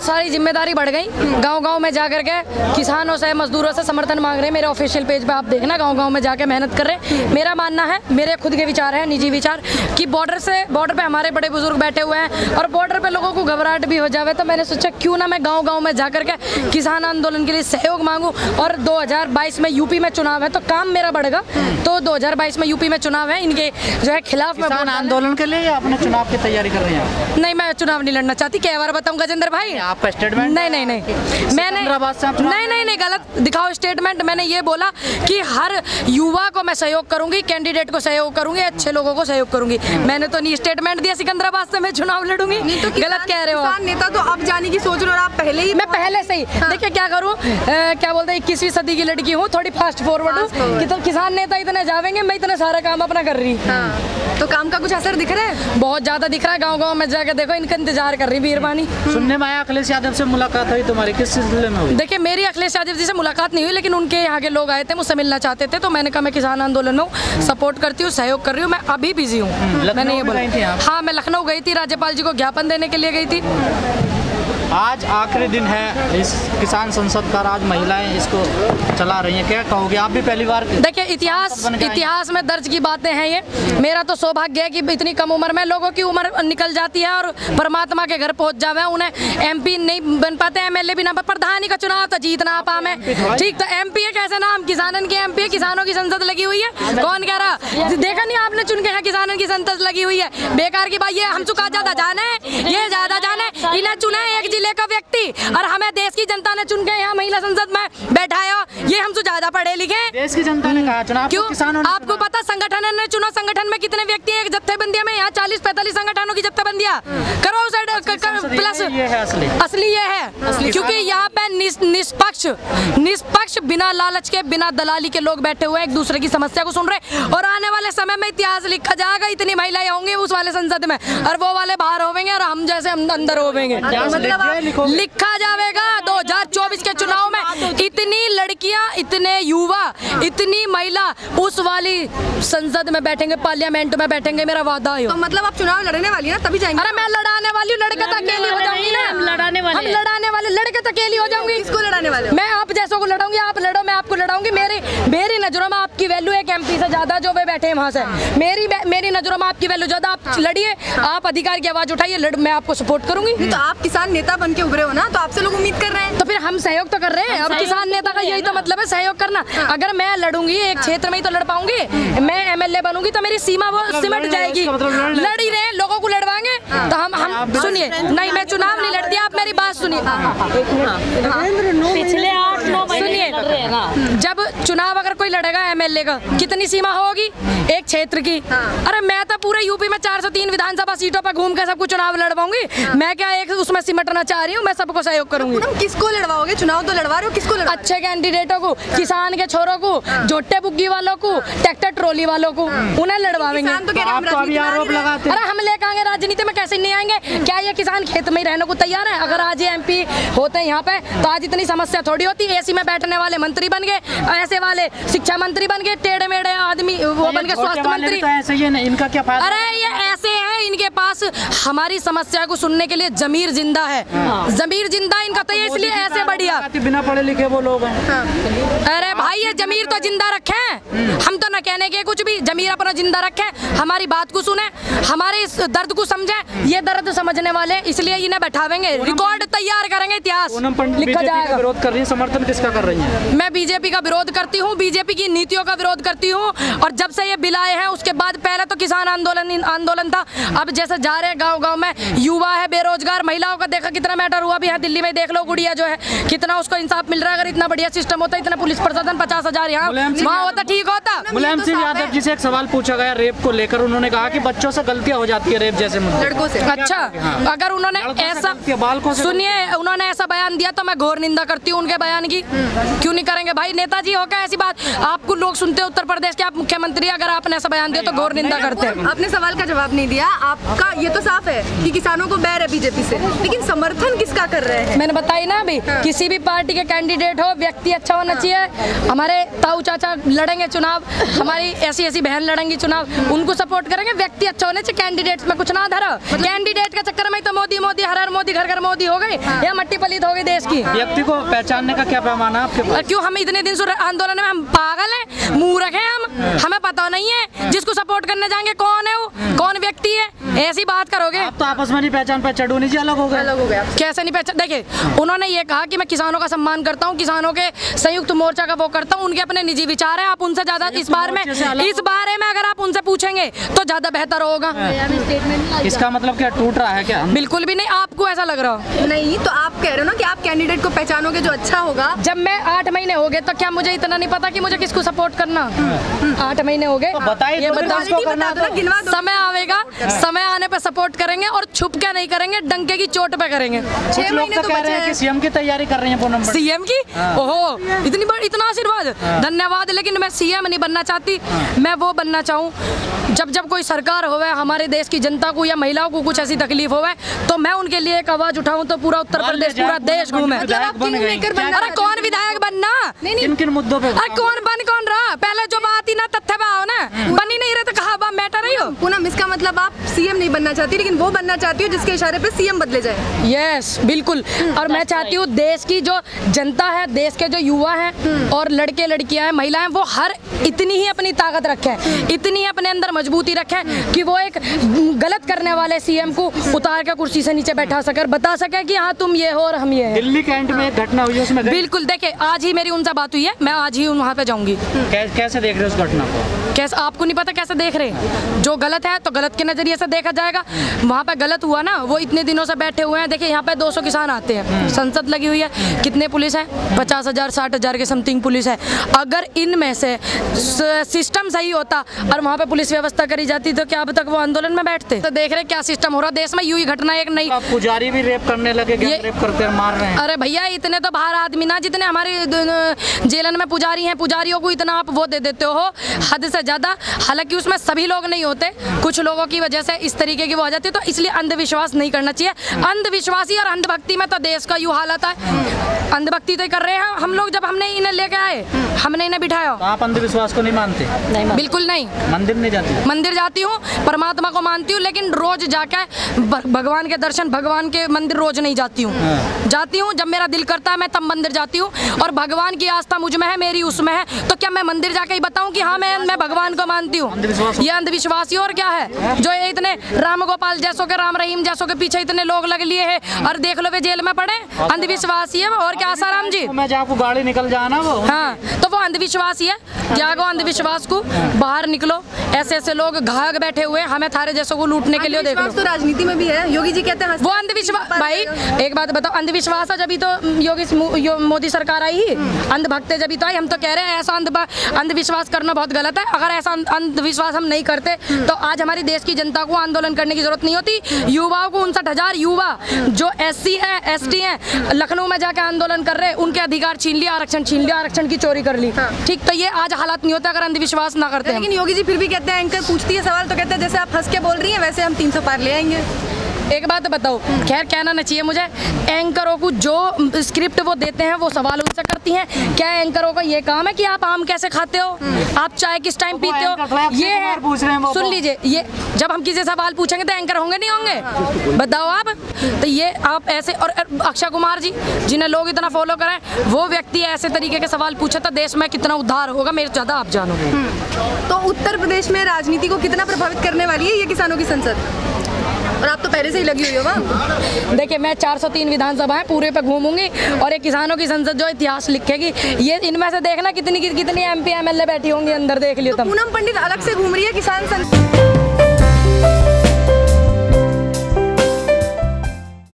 सारी जिम्मेदारी बढ़ गई। गांव-गांव में जाकर के किसानों से, मजदूरों से समर्थन मांग रहे हैं। मेरे ऑफिशियल पेज पे आप देखना, गांव-गांव में जाके मेहनत कर रहे हैं। मेरा मानना है, मेरे खुद के विचार हैं, निजी विचार, कि बॉर्डर पे हमारे बड़े बुजुर्ग बैठे हुए हैं और बॉर्डर पे लोगों को घबराहट भी हो जावे, तो मैंने सोचा क्यों ना मैं गाँव-गाँव में जाकर के किसान आंदोलन के लिए सहयोग मांगू। और 2022 में यूपी में चुनाव है तो काम मेरा बढ़ेगा। तो 2022 में यूपी में चुनाव है, इनके जो है खिलाफ में आंदोलन के लिए या अपने चुनाव की तैयारी कर रही हैं? नहीं, मैं चुनाव नहीं लड़ना चाहती। क्या बार बताऊं गजेंद्र भाई? आपका स्टेटमेंट? नहीं, मैंने नहीं गलत दिखाओ स्टेटमेंट। मैंने ये बोला कि हर युवा को मैं सहयोग करूंगी, कैंडिडेट को सहयोग करूंगी, अच्छे लोगों को सहयोग करूंगी। मैंने तो नहीं स्टेटमेंट दिया सिकंदराबाद से मैं चुनाव लड़ूंगी। तो गलत कह रहे हो आप। नेता तो अब जाने की सोच रहे हो, आप पहले ही? मैं पहले से ही देखिए क्या करूँ, क्या बोलते हैं, 21वीं सदी की लड़की हूँ, थोड़ी फास्ट फॉरवर्ड हूँ। कि तो किसान नेता इतने जावेंगे, मैं इतना सारा काम अपना कर रही। तो काम का कुछ असर दिख रहा है? बहुत ज्यादा दिख रहा है। गाँव-गाँव में जाकर देखो, इनका इंतजार कर रही बीरबानी। सुनने में आया अखिलेश यादव से मुलाकात हुई तुम्हारी, किस सिलसिले में हुई? देखिए, मेरी अखिलेश यादव जी से मुलाकात नहीं हुई, लेकिन उनके यहाँ के लोग आए थे, मुझसे मिलना चाहते थे। तो मैंने कहा मैं किसान आंदोलन में सपोर्ट करती हूँ, सहयोग कर रही हूँ, मैं अभी बिजी हूँ। मैंने ये बोला। हाँ, मैं लखनऊ गई थी, राज्यपाल जी को ज्ञापन देने के लिए गई थी। आज आखिरी दिन है इस किसान संसद का, आज महिलाएं इसको चला रही हैं, क्या कहोगे? आप भी पहली बार? देखिए, इतिहास में दर्ज की बातें हैं ये। मेरा तो सौभाग्य है कि इतनी कम उम्र में लोगों की उम्र निकल जाती है और परमात्मा के घर पहुंच जावे। उन्हें एमपी नहीं बन पाते, एमएलए भी ना, प्रधानी का चुनाव तो जीतना पावे। ठीक, तो एमपी है कैसे नाम? किसानन की एमपी है, किसानों की संसद लगी हुई है। कौन कह रहा? देखा नहीं आपने, चुन के यहाँ किसानन की संसद लगी हुई है। बेकार की बात। ये हम चुका ज्यादा जाने, ये ज्यादा जाने, इन्हें चुने एक जिले का व्यक्ति और हमें देश की जनता ने चुन के यहाँ महिला संसद में बैठाया। ये हमसे ज्यादा पढ़े लिखे। देश की जनता ने कहा चुनाव क्यों? किसानों ने आपको पता, संगठन ने चुना। संगठन में कितने व्यक्ति हैं? एक जत्थेबंदियां में यहाँ 40-45 संगठनों की जत्थेबंदियां करो प्लस असली ये है क्योंकि यहाँ पे निष्पक्ष बिना लालच के, बिना दलाली के लोग बैठे हुए एक दूसरे की समस्या को सुन रहे। और आने वाले समय में इतिहास लिखा जाएगा, इतनी महिलाएं होंगी उस वाले संसद में और वो वाले बाहर होंगे और हम जैसे हम अंदर होंगे। लिखा जाएगा 2024 के चुनाव में इतनी लड़कियां, इतने युवा, इतनी महिला उस वाली संसद में बैठेंगे, पार्लियामेंट में बैठेंगे। मेरा वादा है। तो मतलब आप चुनाव लड़ने वाली है ना, तभी जाएंगे? अरे मैं लड़ाने वाली हूँ, लड़के तो अकेली हो जाऊंगी ना। हम लड़ाने वाले लड़के तो अकेली हो जाऊंगी। किसको लड़ाने वाले? मैं आप जैसों को लड़ाऊंगी, आप लड़ो, मैं आपको लड़ाऊंगी। मेरी नजरों में आपकी वैल्यू एक एमपी से ज्यादा जो वे बैठे हैं वहाँ से। मेरी नजरों में आपकी वैल्यू ज्यादा। आप लड़िए, आप अधिकार की आवाज उठाइए, मैं आपको सपोर्ट करूंगी। तो आप किसान नेता बन के उभरे हो ना, तो आपसे लोग उम्मीद कर रहे हैं। तो फिर हम सहयोग तो कर रहे हैं। अब किसान नेता का यही तो मतलब है, सहयोग करना। अगर मैं लड़ूंगी एक क्षेत्र में ही तो लड़ पाऊंगी। मैं एमएलए बनूंगी तो मेरी सीमा वो सिमट जाएगी। लड़ ही रहे, लोगों को लड़वाएंगे तो हम सुनिए। नहीं, मैं चुनाव नहीं लड़ती, आप मेरी बात सुनिए। पिछले 8-9 महीने लड़ रहे हैं ना। जब चुनाव अगर कोई लड़ेगा एमएलए का, कितनी सीमा होगी एक क्षेत्र की? अरे मैं तो पूरे यूपी में 403 विधानसभा सीटों पर घूम के सबको चुनाव लड़वाऊंगी। मैं क्या एक उसमें सिमटना चाह रही हूँ? मैं सबको सहयोग करूंगी। किसको लड़वाओगे? चुनाव तो लड़वा रहे हो, किसको लड़वा? अच्छे कैंडिडेटों को, किसान के छोरों को, जोटे बुग्गी वालों को, ट्रैक्टर ट्रॉली वालों को, उन्हें लड़वाएंगे। अरे हम लेकर आएंगे राजनीति में, कैसे नहीं आएंगे? क्या ये किसान खेत में ही रहने को तैयार है? अगर आज ये एमपी होते हैं यहाँ पे तो आज इतनी समस्या थोड़ी होती। एसी में बैठने वाले मंत्री बन गए, ऐसे वाले शिक्षा मंत्री बन गए, टेढ़े मेढ़े आदमी वो बन गए स्वास्थ्य मंत्री। तो ऐसे ही है, इनका क्या फायदा? अरे ये ऐसे हैं, इनके पास हमारी समस्या को सुनने के लिए जमीर जिंदा है। जमीर जिंदा इनका, तो इसलिए ऐसे बढ़िया बिना पढ़े लिखे वो लोग हैं। अरे भाई, ये जमीर तो जिंदा रखे। हम तो न कहने के कुछ भी, जमीर अपना जिंदा रखे, हमारी बात को सुने, हमारे इस दर्द को समझे। ये दर्द समझने वाले, इसलिए इन्हें बैठावेंगे, रिकॉर्ड तैयार करेंगे, इतिहास लिखा जाएगा। विरोध कर रही है, समर्थन किसका कर रही है? मैं बीजेपी का विरोध करती हूँ, बीजेपी की नीतियों का विरोध करती हूँ। और जब से ये बिल आए हैं उसके बाद, पहले तो किसान आंदोलन था, अब जैसे जा रहे गाँव-गाँव में, युवा है, बेरोजगार, महिलाओं का देखा कितना मैटर हुआ भी है। दिल्ली में देख लो, गुड़िया जो है, कितना उसको इंसाफ मिल रहा है। अगर इतना बढ़िया सिस्टम होता, इतना पुलिस प्रशासन 50,000 यहाँ वहाँ होता, ठीक होता। मुलायम सिंह यादव जी से एक सवाल पूछा गया रेप को लेकर, उन्होंने कहा कि बच्चों से गलतियां हो जाती है रेप जैसे लड़कों से। अच्छा, अगर उन्होंने ऐसा, सुनिए, उन्होंने ऐसा बयान दिया तो मैं घोर निंदा करती हूँ उनके बयान की। क्यों नहीं करेंगे भाई? नेताजी हो क्या ऐसी बात? आपको लोग सुनते हैं उत्तर प्रदेश के, आप मुख्यमंत्री, अगर आपने ऐसा बयान दिया तो घोर निंदा करते हैं। आपने सवाल का जवाब नहीं दिया। आपका ये तो साफ है कि किसानों को बैर है बीजेपी से, लेकिन समर्थन किसका कर रहे हैं? मैंने बताई ना अभी, किसी भी पार्टी के कैंडिडेट हो, व्यक्ति अच्छा होना चाहिए। हमारे ताऊ चाचा लड़ेंगे चुनाव, हमारी ऐसी बहन लड़ेंगी चुनाव, उनको सपोर्ट करेंगे। व्यक्ति अच्छा होने चाहिए, कैंडिडेट में कुछ ना धरो। कैंडिडेट के चक्कर में तो मोदी मोदी हर हर मोदी घर घर मोदी हो गए, या मट्टी पलीत हो गई देश की। व्यक्ति को पहचानने का क्या पैमाना आपके पास? क्यों हम इतने दिन से आंदोलन में, हम पागल हैं, मूर्ख हैं हम, हमें पता नहीं है जिसको सपोर्ट करने जाएंगे कौन है वो, कौन व्यक्ति है, ऐसी बात करोगे? आप तो आपस में नहीं पहचान पाए, चढ़ूनी जी अलग हो गए। अलग हो गया। कैसे नहीं पहचान? देखिए, उन्होंने ये कहा कि मैं किसानों का सम्मान करता हूँ, किसानों के संयुक्त मोर्चा का वो करता हूँ, उनके अपने निजी विचार है। आप उनसे ज्यादा इस बारे में अगर आप उनसे पूछेंगे तो ज्यादा बेहतर होगा। इसका मतलब क्या टूट रहा है क्या? बिल्कुल भी नहीं, आपको ऐसा लग रहा हो? नहीं, तो आप कह रहे हो ना कि आप कैंडिडेट को पहचानोगे जो अच्छा होगा। जब मैं 8 महीने हो गए तो क्या मुझे इतना नहीं पता कि मुझे किसको सपोर्ट करना? 8 महीने हो गए, बताइए, ये बताओ। समय आवेगा, समय आने पे सपोर्ट करेंगे और छुप के नहीं करेंगे, डंके की चोट पे करेंगे। 6 महीने तो कह रहे हैं कि सीएम की तैयारी कर रही है पूनम। सीएम की? ओहो, इतना आशीर्वाद, धन्यवाद। लेकिन मैं सीएम नहीं बनना चाहती, मैं वो बनना चाहूँ जब कोई सरकार होवे, हमारे देश की जनता को या महिलाओं को कुछ ऐसी तकलीफ होवे, तो मैं उनके लिए एक आवाज उठाऊं, तो पूरा उत्तर प्रदेश, पूरा देश घूमे। अरे कौन विधायक बनना? किन मुद्दों पे? अरे कौन रहा? पहले जो बात ही ना तथ्य पे आओ ना, बन ही नहीं रहे तो कहा मैटर रही हो। पूनम, इसका मतलब आप सीएम नहीं बनना चाहती, लेकिन वो बनना चाहती हो जिसके इशारे पे सीएम बदले जाए। यस, बिल्कुल। और मैं चाहती हूँ देश की जो जनता है, देश के जो युवा हैं और लड़के लड़कियां हैं, महिलाएं, वो हर इतनी ही अपनी ताकत रखें, इतनी ही अपने अंदर मजबूती रखें कि वो एक गलत करने वाले सीएम को उतार के कुर्सी से नीचे बैठा सके, बता सके कि हाँ तुम ये हो और हम ये हैं। दिल्ली कैंट में एक घटना हुई, उसमें बिल्कुल। देखिए, आज ही मेरी उनसे बात हुई है, मैं आज ही वहाँ पे जाऊंगी। कैसे देख रहे हो उस घटना को? कैसे? आपको नहीं पता कैसे देख रहे हैं? जो गलत है तो गलत के नजरिए से देखा जाएगा। वहाँ पे गलत हुआ ना, वो इतने दिनों से बैठे हुए हैं। देखिए, यहाँ पे 200 किसान आते हैं, संसद लगी हुई है, कितने पुलिस है? 50,000 60,000 के समथिंग पुलिस है। अगर इनमें से सिस्टम सही होता और वहाँ पे पुलिस व्यवस्था करी जाती तो क्या अब तक वो आंदोलन में बैठते? तो देख रहे क्या सिस्टम हो रहा देश में। यूं ही घटना एक नई, पुजारी भी रेप करने लगे, रेप करते मार रहे हैं। अरे भैया, इतने तो बाहर आदमी ना, जितने हमारे जेलन में पुजारी हैं, पुजारियों को इतना आप वो दे देते हो हद से ज्यादा। हालांकि उसमें सभी लोग नहीं होते, कुछ लोगों की वजह से इस तरीके की वो आ जाती है। तो इसलिए अंधविश्वास नहीं करना चाहिए। अंधविश्वासी और अंधभक्ति में तो देश का यूं हालत है। अंधभक्ति तो कर रहे हैं हम लोग। जब हमने इन्हें लेके आए, हमने इन्हें बिठाया। तो आप अंधविश्वास को नहीं मानते? नहीं, बिल्कुल नहीं। मंदिर नहीं जाती? मंदिर जाती हूँ, परमात्मा को मानती हूँ, लेकिन रोज जाकर भगवान के दर्शन, भगवान के मंदिर रोज नहीं जाती हूँ। जाती हूँ जब मेरा दिल करता है, मैं तब मंदिर जाती हूँ। और भगवान की आस्था मुझ में है, मेरी उसमें है। तो क्या मैं मंदिर जाके ही बताऊँ कि हाँ मैं भगवान को मानती हूँ? ये अंधविश्वासी और क्या है? जो ये इतने राम गोपाल जैसों के, राम रहीम जैसों के पीछे इतने लोग लग लिए हैं और देख लो वे जेल में पड़े, अंधविश्वासी है और क्या? आसाराम जी, मैं जहाँ को गाड़ी निकल जाना वो, हाँ, तो वो अंधविश्वासी है। त्यागो अंधविश्वास को, बाहर निकलो। ऐसे लोग घाघ बैठे हुए, हमें थारे जैसों को लूटने के लिए देख लो। तो राजनीति में भी है, योगी जी कहते हैं वो अंधविश्वास। भाई एक बात बताओ, अंधविश्वास है जब तो मोदी सरकार आई ही, अंधभक्त जब तो आई। हम तो कह रहे हैं ऐसा अंधविश्वास करना बहुत गलत है। अगर ऐसा अंधविश्वास हम नहीं करते तो आज हमारी देश की जनता को आंदोलन करने की जरूरत नहीं होती। युवाओं को, 59,000 युवा जो SC है, ST है, लखनऊ में जाकर आंदोलन कर रहे, उनके अधिकार छीन लिया, आरक्षण छीन लिया, आरक्षण की चोरी कर ली। ठीक, तो ये आज हालात नहीं होता अगर अंधविश्वास ना करते। लेकिन योगी जी फिर भी कहते हैं, एंकर पूछती है सवाल तो कहते हैं जैसे आप हंस के बोल रही हैं वैसे हम 300 पार ले आएंगे। एक बात बताओ, खैर कहना नहीं चाहिए मुझे, एंकरों को जो स्क्रिप्ट वो देते हैं वो सवाल उनसे करती हैं। क्या एंकरों का ये काम है कि आप आम कैसे खाते हो, आप चाय किस टाइम पीते हो? ये है, सुन लीजिए, ये जब हम किसी सवाल पूछेंगे तो एंकर होंगे नहीं होंगे? बताओ आप। तो ये आप ऐसे, और अक्षय कुमार जी जिन्हें लोग इतना फॉलो करें, वो व्यक्ति ऐसे तरीके के सवाल पूछे तो देश में कितना उद्धार होगा, मेरे ज़्यादा आप जानोगे। तो उत्तर प्रदेश में राजनीति को कितना प्रभावित करने वाली है ये किसानों की संसद? और आप तो पहले से ही लगी हुई हो वहाँ। देखिए, मैं 403 विधानसभाएं पूरे पे घूमूंगी और एक किसानों की संसद जो इतिहास लिखेगी, ये इनमें से देखना कितनी MP MLA बैठी होंगी अंदर, देख लियो। तो पूनम पंडित अलग से घूम रही है किसान संसद।